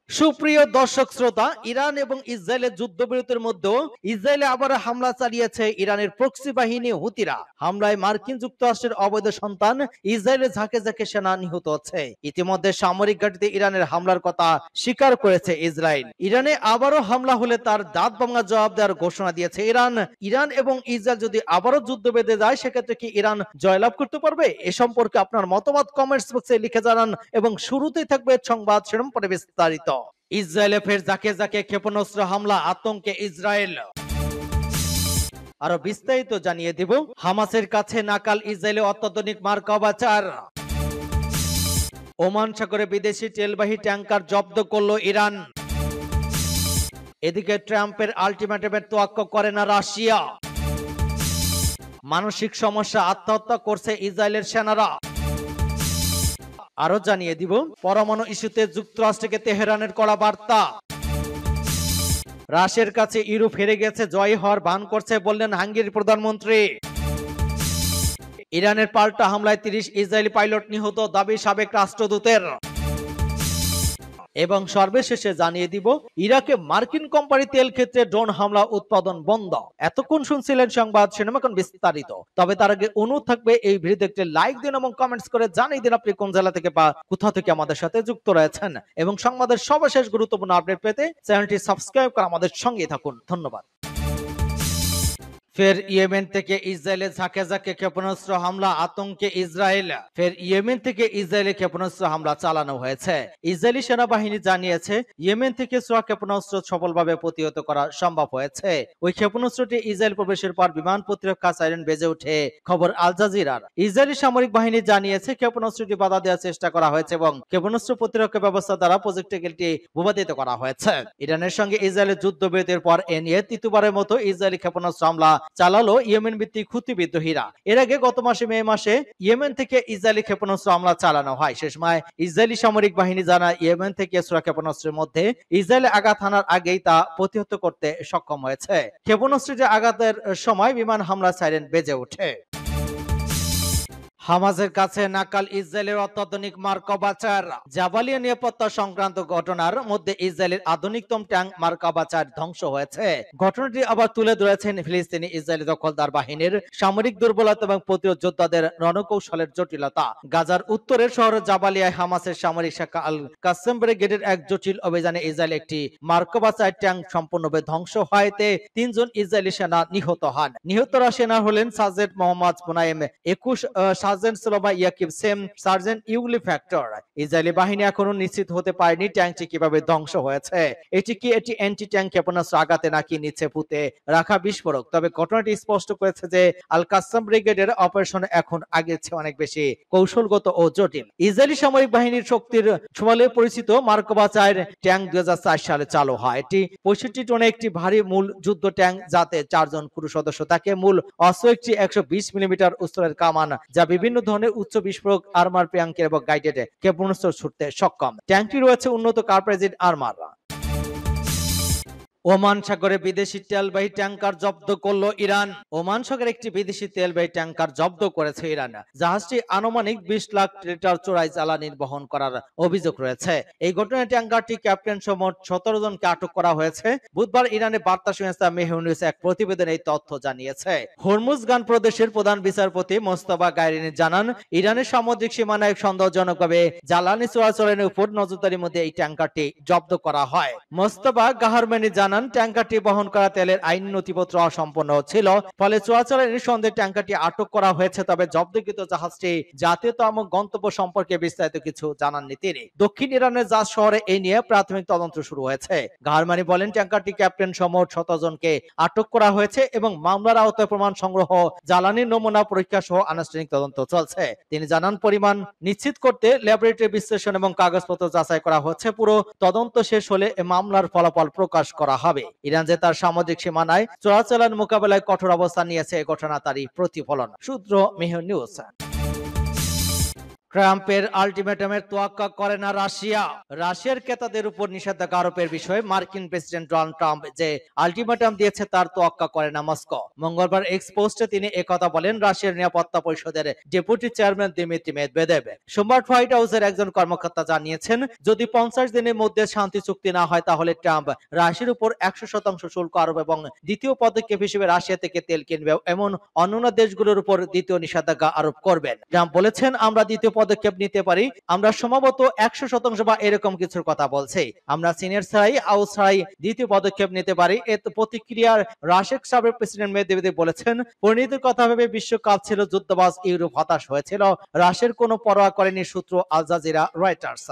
সুপ্রিয় দর্শক শ্রোতা, ইরান এবং ইসরায়েলের যুদ্ধবিরতির মধ্যে ইসরায়েলে আবার হামলা চালিয়েছে ইরানের প্রক্সি বাহিনী হুতিরা। হামলায় মার্কিন যুক্তরাষ্ট্রের অবৈধ সন্তান ইসরায়েলের ঝাঁকে ঝাঁকে সেনা নিহত হচ্ছে। ইতিমধ্যে সামরিক ঘাঁটিতে ইরানের হামলার কথা স্বীকার করেছে ইসরায়েল। ইরানে আবারও হামলা হলে তার দাঁত ভাঙা জবাব দেওয়ার ঘোষণা দিয়েছে ইরান। ইরান এবং ইসরায়েল যদি আবারও যুদ্ধ বেঁধে যায়, সেক্ষেত্রে কি ইরান জয়লাভ করতে পারবে? এ সম্পর্কে আপনার মতামত কমেন্টস বক্সে লিখে জানান এবং শুরুতেই থাকবে সংবাদ শিরোনাম পরে বিস্তারিত। ইসরায়েলে ফের ঝাঁকে ঝাঁকে ক্ষেপণাস্ত্র হামলা, আতঙ্কে ইসরায়েল। আরো বিস্তারিত জানিয়ে দিব। হামাসের কাছে নাকাল ইসরায়েলে অত্যাধুনিক মার্কাবাচার। ওমান সাগরে বিদেশি তেলবাহী ট্যাঙ্কার জব্দ করল ইরান। এদিকে ট্রাম্পের আলটিমেটামের তোয়াক্কা করে না রাশিয়া। মানসিক সমস্যা, আত্মহত্যা করছে ইসরায়েলের সেনারা। আরো জানিয়ে দিব পরমাণু ইস্যুতে যুক্তরাষ্ট্রকে তেহরানের কড়া বার্তা। রাশিয়ার কাছে ইউরোপ হেরে গেছে, জয় হওয়ার ভান করছে বললেন হাঙ্গেরির প্রধানমন্ত্রী। ইরানের পাল্টা হামলায় 30 ইসরায়েলি পাইলট নিহত, দাবি সাবেক রাষ্ট্রদূতের। এবং সর্বশেষে জানিয়ে দিব ইরাকে মার্কিন কোম্পানি তেল ক্ষেত্রে ড্রোন হামলা উৎপাদন বন্ধ। এতক্ষণ শুনছিলেন সংবাদ শিরোনাম, এখন বিস্তারিত। তবে তার আগে অনুরোধ থাকবে এই ভিডিওতে একটি লাইক দিন এবং কমেন্টস করে জানিয়ে দিন আপনি কোন জেলা থেকে বা কোথা থেকে আমাদের সাথে যুক্ত রয়েছেন, এবং সংবাদের সর্বশেষ গুরুত্বপূর্ণ আপডেট পেতে চ্যানেলটি সাবস্ক্রাইব করে আমাদের সঙ্গেই থাকুন। ধন্যবাদ। ফের ইয়েমেন থেকে ইসরায়েলে ঝাঁকে ঝাঁকে ক্ষেপণাস্ত্র হামলা, আতঙ্কে ইসরায়েল। ফের ইয়েমেন থেকে ইসরায়েলে ক্ষেপণাস্ত্র হামলা চালানো হয়েছে। ইসরায়েলি সেনাবাহিনী জানিয়েছে ইয়েমেন থেকে ছোড়া ক্ষেপণাস্ত্র সফলভাবে প্রতিহত করা সম্ভব হয়েছে। ওই ক্ষেপণাস্ত্রটি ইসরায়েল প্রবেশের পর বিমান প্রতিরক্ষা সাইরেন বেজে ওঠে, খবর আল জাজিরার। ইসরায়েলি সামরিক বাহিনী জানিয়েছে ক্ষেপণাস্ত্রটি বাধা দেওয়ার চেষ্টা করা হয়েছে এবং ক্ষেপণাস্ত্র প্রতিরক্ষা ব্যবস্থা দ্বারা প্রজেক্টিলটি ভূপাতিত করা হয়েছে। ইরানের সঙ্গে ইসরায়েলের যুদ্ধবিরতির পর এ নিয়ে তৃতীয়বারের মতো ইসরায়েলি ক্ষেপণাস্ত্র হামলা চালালো ইয়েমেন ভিত্তিক হুতি বিদ্রোহীরা। এর আগে গত মাসে মে মাসে ইয়েমেন থেকে ইসরায়েলি ক্ষেপণাস্ত্র হামলা চালানো হয়। সে সময় ইসরায়েলি সামরিক বাহিনী জানায় ইয়েমেন থেকে ছোড়া ক্ষেপণাস্ত্রের মধ্যে ইসরায়েলে আঘাত হানার আগেই তা প্রতিহত করতে সক্ষম হয়েছে। ক্ষেপণাস্ত্রটি আঘাতের সময় বিমান হামলা সাইরেন বেজে ওঠে। হামাসের কাছে নাকাল ইসরায়েলের অত্যাধুনিক মার্কাবাচার। জাবালিয়া নিরাপত্তা সংক্রান্ত ঘটনার মধ্যে ইসরায়েলের আধুনিকতম ট্যাঙ্ক মার্কাবাচার ধ্বংস হয়েছে। ঘটনাটি আবার তুলে ধরেছেন ফিলিস্তিনি ইসরায়েলি দখলদার বাহিনীর সামরিক দুর্বলতা এবং প্রতিরোধ যোদ্ধাদের রণকৌশলের জটিলতা। গাজার উত্তরের শহর জাবালিয়ায় হামাসের সামরিক শাখা আল কাসেম ব্রিগেডের এক জটিল অভিযানে ইসরায়েল একটি মার্কাবাচার ট্যাঙ্ক সম্পূর্ণভাবে ধ্বংস হয়। 3 জন ইসরায়েলি সেনা নিহত হন। নিহতরা সেনা হলেন সার্জেন্ট মোহাম্মদ মুনায়েম 21, সার্জেন্ট সোলোমা ইয়াকিব সেম, সার্জেন্ট ইউলি ফ্যাক্টর। ইসরায়েলি বাহিনী এখনো নিশ্চিত হতে পারেনি ট্যাঙ্কটি কিভাবে ধ্বংস হয়েছে। এটি অ্যান্টি ট্যাঙ্ক ক্ষেপণাস্ত্র আঘাতে নাকি নিচে পুঁতে রাখা বিস্ফোরক। তবে ঘটনাটি স্পষ্ট করেছে যে আল কাসসাম ব্রিগেডের অপারেশন এখন আগের চেয়ে অনেক বেশি কৌশলগত ও জটিল। ইসরায়েলি সামরিক বাহিনীর শক্তির বলে পরিচিত মার্কাবাচার ট্যাঙ্ক 2004 সালে চালু হয়। এটি 65 টনে একটি ভারী মূল যুদ্ধ ট্যাঙ্ক, যাতে 4 জন ক্রু সদস্য থাকে। মূল অস্ত্র একটি 120 মিলিমিটার উচ্চতার কামান, যা বিভিন্ন ধরনের উচ্চ বিস্ফোরক, আর্মার প্যাঙ্কের এবং গাইডেড ক্ষেপণাস্ত্র ছুটতে সক্ষম। ট্যাঙ্কটি রয়েছে উন্নত কার্পেজিড আর্মার। ওমান সাগরে বিদেশি তেলবাহী ট্যাঙ্কার জব্দ করলো ইরান। ওমান সাগরে একটি বিদেশি তেলবাহী ট্যাঙ্কার জব্দ করেছে ইরান। জাহাজটি আনুমানিক 20 লাখ লিটার চোরাই জ্বালানি বহন করার অভিযোগ রয়েছে। এই ঘটনায় ট্যাঙ্কারটি ক্যাপ্টেন সহ মোট 17 জনকে আটক করা হয়েছে। বুধবার ইরানের বার্তা সংস্থা মেহর নিউজ এক প্রতিবেদনে এই তথ্য জানিয়েছে। হরমুজগান প্রদেশের প্রধান বিচারপতি মোস্তফা গাইরিনি জানান, ইরানের সামুদ্রিক সীমানায় সন্দেহজনকভাবে জ্বালানি চোরাচালানের উপর নজরদারির মধ্যে এই ট্যাঙ্কারটি জব্দ করা হয়। মোস্তফা গাহারমানি জানান, ট্যাঙ্কারটি বহন করা তেলের আইনি নথিপত্র অসম্পূর্ণ ছিল, ফলে চোরাচালানির সন্দেহে ট্যাঙ্কারটি আটক করা হয়েছে। তবে জব্দকৃত জাহাজটি জাতীয়তা এবং গন্তব্য সম্পর্কে বিস্তারিত কিছু জানাননি তিনি। দক্ষিণ ইরানের জাজ শহরে এই নিয়ে প্রাথমিক তদন্ত শুরু হয়েছে। গাহারমানি বলেন, ট্যাঙ্কারটি ক্যাপ্টেন সহ 17 জনকে আটক করা হয়েছে এবং মামলার আওতায় প্রমাণ সংগ্রহ, জ্বালানির নমুনা পরীক্ষা সহ আনুষ্ঠানিক তদন্ত চলছে। তিনি জানান, পরিমাণ নিশ্চিত করতে ল্যাবরেটরি বিশ্লেষণ এবং কাগজপত্র যাচাই করা হচ্ছে। পুরো তদন্ত শেষ হলে মামলার ফলাফল প্রকাশ করা হবে। ইরান যে তার সামুদ্রিক সীমানায় চোরাচালান মোকাবেলায় কঠোর অবস্থান নিয়েছে, এ ঘটনা তারই প্রতিফলন। সূত্র মেহর নিউজ। ট্রাম্পের আল্টিমেটামের তোয়াক্কা করে না রাশিয়া। রাশিয়ার ক্রেতাদের উপর নিষেধাজ্ঞা আরোপের বিষয়ে মার্কিন প্রেসিডেন্ট ডোনাল্ড ট্রাম্প যে আল্টিমেটাম দিয়েছে তার তোয়াক্কা করে না মস্কো। মঙ্গলবার এক্স পোস্টে তিনি একথা বলেন রাশিয়ার নিরাপত্তা পরিষদের ডেপুটি চেয়ারম্যান দিমিত্রি মেদভেদেভ। সোমবার হোয়াইট হাউসের একজন কর্মকর্তা জানিয়েছেন, যদি 50 দিনের মধ্যে শান্তি চুক্তি না হয় তাহলে ট্রাম্প রাশিয়ার উপর 100% শুল্ক আরোপ এবং দ্বিতীয় পদক্ষেপ হিসেবে রাশিয়া থেকে তেল কিনবে এমন অন্যান্য দেশগুলোর উপর দ্বিতীয় নিষেধাজ্ঞা আরোপ করবেন। ট্রাম্প বলেছেন, আমরা দ্বিতীয় পদক্ষেপ নিতে পারি, আমরা সম্ভবত 100% বা এরকম কিছুর কথা বলছি। আমরা চীনের ছাড়াই আউস ছাড়াই দ্বিতীয় পদক্ষেপ নিতে পারি। এর প্রতিক্রিয়ার রাশিয়ার সাবেক প্রেসিডেন্ট মেদভেদেভ বলেছেন, পরিণতির কথা ভেবে বিশ্বকাপ ছিল যুদ্ধবাজ ইউরোপ হতাশ হয়েছিল, রাশিয়ার কোনো পরোয়া করেনি। সূত্র আল জাজিরা, রয়টার্স।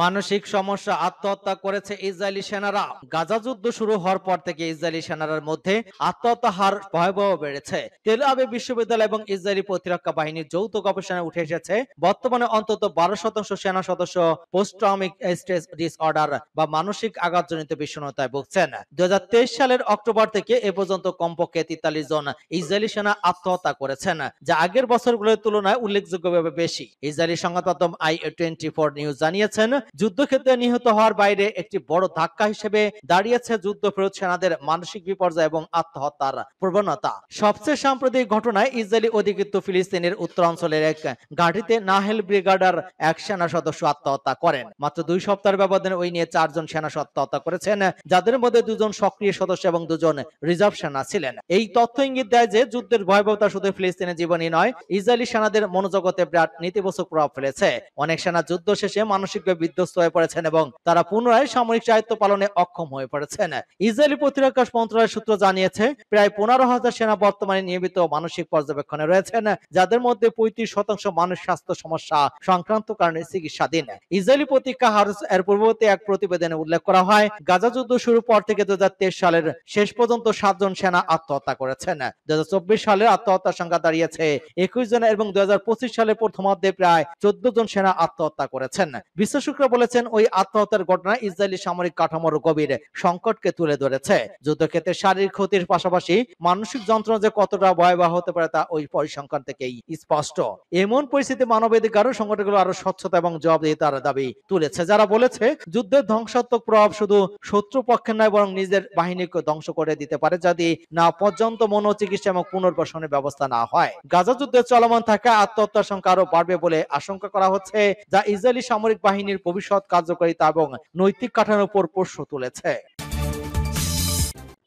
মানসিক সমস্যা, আত্মহত্যা করেছে ইসরায়েলি সেনারা। গাজা যুদ্ধ শুরু হওয়ার পর থেকে ইসরায়েলি সেনার মধ্যে আত্মহত্যা হার ভয়াবহ বেড়েছে। তেল আবিব বিশ্ববিদ্যালয় এবং ইসরায়েলি প্রতিরক্ষা বাহিনীর যৌথ গবেষণায় উঠে এসেছে, বর্তমানে অন্তত 12% সেনা সদস্য পোস্ট ট্রমাটিক স্ট্রেস ডিসঅর্ডার বা মানসিক আঘাতজনিত বিষণ্ণতায় ভুগছেন। 2023 সালের অক্টোবর থেকে এ পর্যন্ত কমপক্ষে 43 জন ইসরায়েলি সেনা আত্মহত্যা করেছেন, যা আগের বছরগুলোর তুলনায় উল্লেখযোগ্যভাবে বেশি। ইসরায়েলি সংবাদ মাধ্যম i24 নিউজ জানিয়েছেন, যুদ্ধক্ষেত্রে নিহত হওয়ার বাইরে একটি বড় ধাক্কা হিসেবে দাঁড়িয়েছে যুদ্ধফেরত সেনাদের মানসিক বিপর্যয় এবং আত্মহত্যার প্রবণতা। সবচেয়ে সাম্প্রতিক ঘটনায় ইসরায়েলি অধিকৃত ফিলিস্তিনের উত্তরাঞ্চলের এক ঘাঁটিতে নাহেল ব্রিগেডের এক সেনা সদস্য আত্মহত্যা করেন। মাত্র 2 সপ্তাহের ব্যবধানে ওই নিয়ে 4 জন সেনা আত্মহত্যা করেছেন, যাদের মধ্যে 2 জন সক্রিয় সদস্য এবং 2 জন রিজার্ভ সেনা ছিলেন। এই তথ্য ইঙ্গিত দেয় যে যুদ্ধের ভয়াবহতা শুধু ফিলিস্তিনের জীবনই নয়, ইসরায়েলি সেনাদের মনোজগতে বিরাট নেতিবাচক প্রভাব ফেলেছে। অনেক সেনা যুদ্ধ শেষে মানসিকভাবে বিধ্বস্ত হয়ে পড়েছেন এবং তারা পুনরায় সামরিক দায়িত্ব পালনে অক্ষম হয়ে পড়েছেন। ইসরায়েলি প্রতিরক্ষা মন্ত্রণালয়ের সূত্র জানিয়েছে, প্রায় 15,000 সেনা বর্তমানে নিয়মিত মানসিক পর্যবেক্ষণে রয়েছেন, যাদের মধ্যে 35% মানুষ স্বাস্থ্য সমস্যা সংক্রান্ত কারণে চিকিৎসাধীন। ইসরায়েলি পত্রিকা হারস এর পূর্ববর্তী এক প্রতিবেদনে উল্লেখ করা হয়, গাজা যুদ্ধ শুরুর পর থেকে 2023 সালের শেষ পর্যন্ত 7 জন সেনা আত্মহত্যা করেছেন। 2024 সালের আত্মহত্যার সংখ্যা দাঁড়িয়েছে 21 জন এবং 2025 সালের প্রথমার্ধে প্রায় 14 জন সেনা আত্মহত্যা করেছেন। বিশ্লেষকরা বলেছেন, ওই আত্মহত্যার ঘটনা ইসরায়েলি সামরিক কাঠামোর গভীর সংকটকে তুলে ধরেছে। যুদ্ধক্ষেত্রে শারীরিক ক্ষতির পাশাপাশি মানসিক যন্ত্রণা যে কতটা ভয়াবহ হতে পারে তা ওই পরিসংখ্যান থেকেই স্পষ্ট। এমন পরিস্থিতি মানবাধিকার সংগঠনগুলো আরো স্বচ্ছতা এবং জবাবদিহিতার দাবি তুলেছে, যারা বলেছে যুদ্ধের ধ্বংসাত্মক প্রভাব শুধু শত্রু পক্ষের নয় বরং নিজের বাহিনীকে ধ্বংস করে দিতে পারে যদি না পর্যন্ত মনোচিকিৎসা এবং পুনর্বাসনের ব্যবস্থা না হয়। গাজা যুদ্ধে চলমান থাকা আত্মহত্যার সংখ্যা আরো বাড়বে বলে আশঙ্কা করা হচ্ছে, যা ইসরায়েলি সামরিক বাহিনীর ভবিষ্যৎ কার্যকারিতা এবং নৈতিক কাঠামোর উপর প্রশ্ন তুলেছে।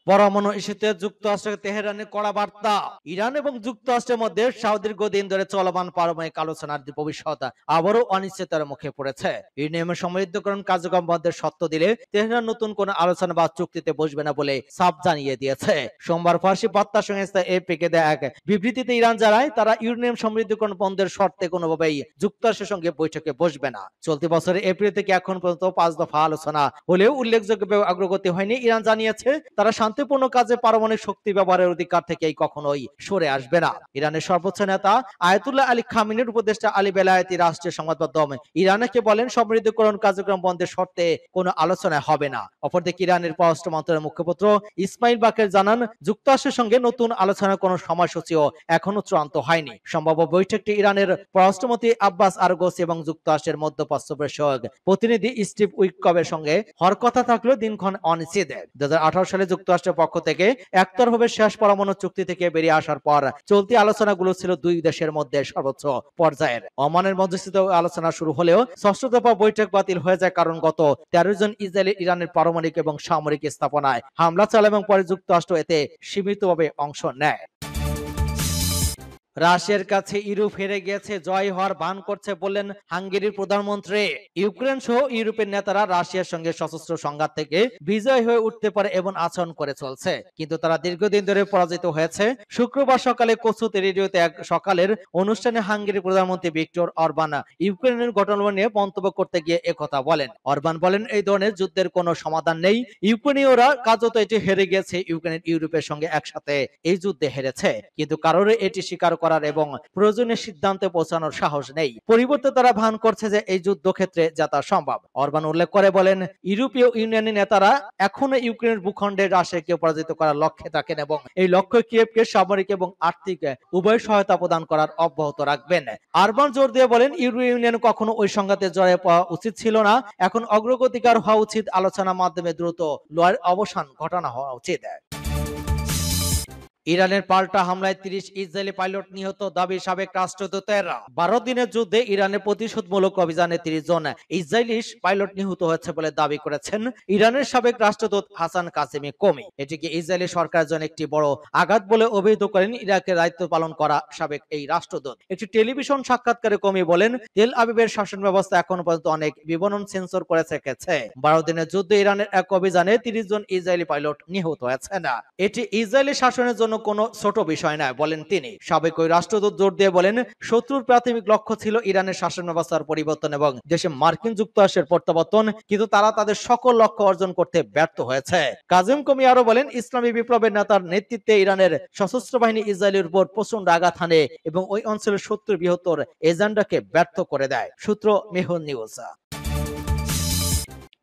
পরমাণু ইস্যুতে যুক্তরাষ্ট্রের তেহরানের কড়া বার্তা। ইরান এবং যুক্তরাষ্ট্রের মধ্যে দীর্ঘদিন ধরে চলমান পারমাণবিক আলোচনার ভবিষ্যৎ আবারও অনিশ্চয়তার মুখে পড়েছে। ইউরেনিয়ামের সমৃদ্ধকরণ কার্যক্রম বন্ধের শর্ত দিলে তেহরান নতুন কোন আলোচনা বা চুক্তিতে বসবে না বলে সাফ জানিয়ে দিয়েছে। সোমবার ফার্সি বার্তা সংস্থা এপিকে দেয়া এক বিবৃতিতে ইরান জানায়, তারা ইউরেনিয়াম সমৃদ্ধকরণ বন্ধের শর্তে কোনোভাবেই যুক্তরাষ্ট্রের সঙ্গে বৈঠকে বসবে না। চলতি বছরের এপ্রিল থেকে এখন পর্যন্ত 5 দফা আলোচনা হলেও উল্লেখযোগ্য অগ্রগতি হয়নি। ইরান জানিয়েছে, তারা শান্তিপূর্ণ কাজে পারমাণবিক শক্তি ব্যবহারের অধিকার থেকে কখনোই সরে আসবে না। ইরানের সর্বোচ্চ নেতা আয়াতুল্লাহ আলী খামেনির উপদেষ্টা আলী বেলায়েতি রাষ্ট্রীয় সংবাদ মাধ্যম ইরানকে বলেন, সমৃদ্ধকরণ কার্যক্রম বন্ধের শর্তে কোনো আলোচনা হবে না। অপরদিকে ইরানের পররাষ্ট্র মন্ত্রণালয়ের মুখপাত্র ইসমাইল বাকের জানান, যুক্তরাষ্ট্রের সঙ্গে নতুন আলোচনার কোনো সময়সূচিও এখনো চূড়ান্ত হয়নি। সম্ভাব্য বৈঠকটি ইরানের পররাষ্ট্রমন্ত্রী আব্বাস আরগোসি এবং যুক্তরাষ্ট্রের মধ্যপ্রাচ্য বিষয়ক প্রতিনিধি স্টিভ উইটকফের সঙ্গে হওয়ার কথা থাকলেও দিনক্ষণ অনিশ্চিত। 2018 সালে যুক্তরাষ্ট্রের পক্ষ থেকে একতরফাভাবে শেষ পরমাণু চুক্তি থেকে বেরিয়ে আসার পর চলতি আলোচনাগুলো ছিল দুই দেশের মধ্যে সর্বোচ্চ পর্যায়ের। ওমানের মধ্যস্থিত আলোচনা শুরু হলেও ষষ্ঠ দফা বৈঠক বাতিল হয়ে যায়, কারণ গত 13 জন ইসরায়েলি ইরানের পারমাণবিক এবং সামরিক স্থাপনায় হামলা চালায় এবং পরে যুক্তরাষ্ট্র এতে সীমিতভাবে অংশ নেয়। রাশিয়ার কাছে ইউরোপ হেরে গিয়েছে, জয় হওয়ার ভান করছে বললেন হাঙ্গেরির প্রধানমন্ত্রী। ইউক্রেন সহ ইউরোপের নেতারা রাশিয়ার সঙ্গে সশস্ত্র সংঘাত থেকে বিজয় হয়ে উঠতে পারে এমন আচরণ করে চলছে, কিন্তু তারা দীর্ঘদিন ধরে পরাজিত হয়েছে। শুক্রবার সকালে কোসুতে রেডিওতে এক সকালের অনুষ্ঠানে হাঙ্গেরির প্রধানমন্ত্রী ভিক্টর অরবান ইউক্রেনের ঘটনা নিয়ে মন্তব্য করতে গিয়ে একথা বলেন। অরবান বলেন, এই ধরনের যুদ্ধের কোনো সমাধান নেই। ইউক্রেনীয়রা কার্যত এটি হেরে গিয়েছে। ইউক্রেন ইউরোপের সঙ্গে একসাথে এই যুদ্ধে হেরেছে, কিন্তু কারোর এটি স্বীকার করা করার এবং প্রয়োজনীয় সিদ্ধান্তে পৌঁছানোর সাহস নেই। পরিবর্তে তারা ভান করছে যে এই যুদ্ধক্ষেত্রে যাতা সম্ভব। অরবান উল্লেখ করে বলেন, ইউরোপীয় ইউনিয়নের নেতারা এখনো ইউক্রেনের ভূখণ্ডে রাশিয়াকে পরাজিত করার লক্ষ্যে থাকেন এবং এই লক্ষ্যে কিয়েভকে সামরিক এবং আর্থিক উভয় সহায়তা প্রদান করার অব্যাহত রাখবেন। আরবান জোর দিয়ে বলেন, ইউরোপীয় ইউনিয়ন কখনো ওই সংঘাতে জড়িয়ে পড়া উচিত ছিল না। এখন অগ্রগতিকার হওয়া উচিত, আলোচনার মাধ্যমে দ্রুত লড়াইয়ের অবসান ঘটানো হওয়া উচিত। ইরানের পাল্টা হামলায় ৩০ ইসরায়েলি পাইলট নিহত দাবি সাবেক রাষ্ট্রদূতের। ১২ দিনের যুদ্ধে ইরানের প্রতিশোধমূলক অভিযানে ৩০ জন ইসরায়েলি পাইলট নিহত হয়েছে বলে দাবি করেছেন ইরানের সাবেক রাষ্ট্রদূত হাসান কাসেমি কোমি। এটিকে ইসরায়েলি সরকারের জন্য একটি বড় আঘাত বলে অভিহিত করেন ইরাকের দায়িত্ব পালন করা সাবেক এই রাষ্ট্রদূত। একটি টেলিভিশন সাক্ষাৎকারে কোমি বলেন, তেল আবিবের শাসন ব্যবস্থা এখন পর্যন্ত অনেক বিবরণ সেন্সর করে রেখেছে। ১২ দিনের যুদ্ধে ইরানের এক অভিযানে ৩০ জন ইসরায়েলি পাইলট নিহত হয়েছেন। এটি ইসরায়েলি শাসনের জন্য কোনো ছোট বিষয় নয় বলেন তিনি। সাবেক ওই রাষ্ট্রদূত জোর দিয়ে বলেন, শত্রুর প্রাথমিক লক্ষ্য ছিল ইরানের শাসন ব্যবস্থার পরিবর্তন এবং দেশে মার্কিন যুক্তরাষ্ট্রের প্রত্যাবর্তন, কিন্তু তারা তাদের সকল লক্ষ্য অর্জন করতে ব্যর্থ হয়েছে। কাজেম কোমি আরো বলেন, ইসলামী বিপ্লবের নেতার নেতৃত্বে ইরানের সশস্ত্র বাহিনী ইসরায়েলের উপর প্রচন্ড আঘাত হানে এবং ওই অঞ্চলের শত্রুর বৃহত্তর এজেন্ডাকে ব্যর্থ করে দেয়। সূত্র মেহুল নিউজ।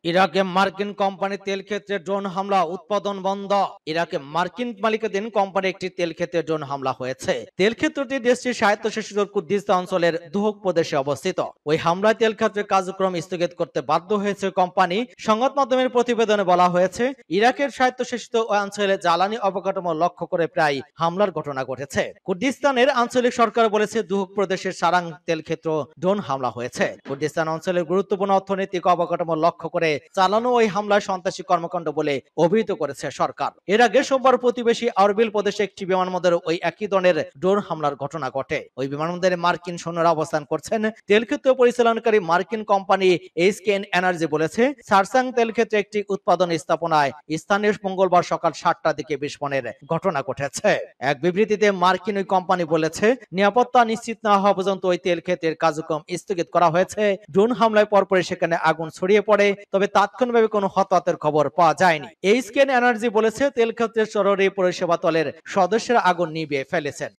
ইরাকে মার্কিন কোম্পানি তেল ক্ষেত্রে ড্রোন হামলা, উৎপাদন বন্ধ। ইরাকে মার্কিন মালিকানাধীন কোম্পানি একটি তেল ক্ষেত্রে ড্রোন হামলা হয়েছে। তেল ক্ষেত্রটি দেশটির স্বায়ত্তশাসিত কুর্দিস্তান অঞ্চলের দুহক প্রদেশে অবস্থিত। ওই হামলায় তেল ক্ষেত্রের কার্যক্রম স্থগিত করতে বাধ্য হয়েছে কোম্পানি। সংবাদ মাধ্যমের প্রতিবেদনে বলা হয়েছে, ইরাকের স্বায়ত্তশাসিত ওই অঞ্চলে জ্বালানি অবকাঠামো লক্ষ্য করে প্রায় হামলার ঘটনা ঘটেছে। কুর্দিস্তানের আঞ্চলিক সরকার বলেছে, দুহক প্রদেশের সারাং তেল ক্ষেত্র ড্রোন হামলা হয়েছে। কুর্দিস্তান অঞ্চলের গুরুত্বপূর্ণ অর্থনৈতিক অবকাঠামো লক্ষ্য করে চালানো ওই হামলায় সন্ত্রাসী কর্মকাণ্ড বলে অভিহিত করেছে সরকার। এর আগে সোমবার প্রতিবেশী আরবিল প্রদেশে একটি বিমানবন্দরে ওই একই ধরনের ড্রোন হামলার ঘটনা ঘটে। ওই বিমানবন্দরে মার্কিন সৈন্যরা অবস্থান করছেন। তেলক্ষেত্র পরিচালনাকারী মার্কিন কোম্পানি এইচকেএন এনার্জি বলেছে, সারসাং তেলক্ষেত্রে একটি উৎপাদন স্থাপনায় স্থানীয় মঙ্গলবার সকাল ৭টার দিকে বিস্ফোরণের ঘটনা ঘটেছে। এক বিবৃতিতে মার্কিন ওই কোম্পানি বলেছে, নিরাপত্তা নিশ্চিত না হওয়া পর্যন্ত ওই তেলক্ষেত্রের কার্যক্রম স্থগিত করা হয়েছে। ড্রোন হামলায় পরপরই সেখানে আগুন ছড়িয়ে পড়ে, তবে তাৎক্ষণিকভাবে কোনো হতাহতের খবর পাওয়া যায়নি। এইচকেএন এনার্জি বলেছে, তেল ক্ষেত্রের জরুরি পরিষেবা দলের সদস্যরা আগুন নিভিয়ে ফেলেছেন।